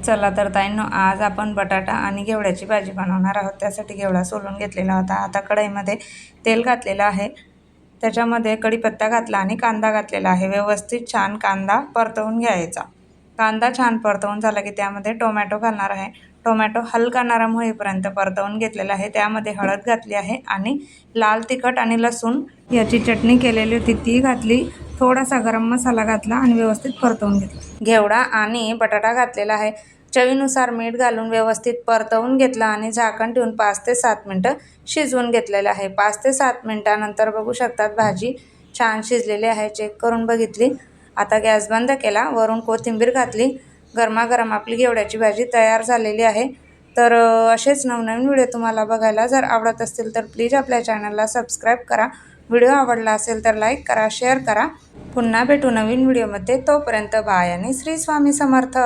चला तर ताईंनो, आज आपण बटाटा आणि घेवड्याची भाजी बनवणार आहोत। त्यासाठी घेवडा सोलून घेतलेला होता। आता कढईमध्ये तेल घातलेलं आहे, त्याच्यामध्ये कढीपत्ता घातला आणि कांदा घातलेला आहे। व्यवस्थित छान कांदा परतवून घ्यायचा। कांदा छान परतवून झाला की त्यामध्ये टोमॅटो घालणार आहे। टोमॅटो हलका नरम होईपर्यंत परतवून घेतलेला आहे। त्यामध्ये हळद घातली आहे आणि लाल तिखट आणि लसूण याची चटणी केलेली होती ती घातली। थोडासा गरम मसाला घातला आणि व्यवस्थित परतवून घेतला। घेवडा आणि बटाटा घातलेला आहे। चवीनुसार मीठ घालून व्यवस्थित परतवून घेतला आणि झाकण ठेवून 5 ते 7 मिनिटं शिजवून घेतलेलं आहे। 5 ते 7 मिनिटांनंतर बघू शकतात भाजी छान शिजलेली आहे। चेक करून बघितली। आता गॅस बंद केला, वरून कोथिंबीर घातली। गरमागरम आपली घेवड्याची भाजी तयार झालेली आहे। तर असेच नवनवीन व्हिडिओ तुम्हाला बघायला जर आवडत असतील तर प्लीज आपल्या चॅनलला सबस्क्राईब करा। व्हिडिओ आवडला असेल तर लाईक करा, शेअर करा। पुन्हा भेटू नवीन व्हिडिओमध्ये। तोपर्यंत बाय आणि श्री स्वामी समर्थ।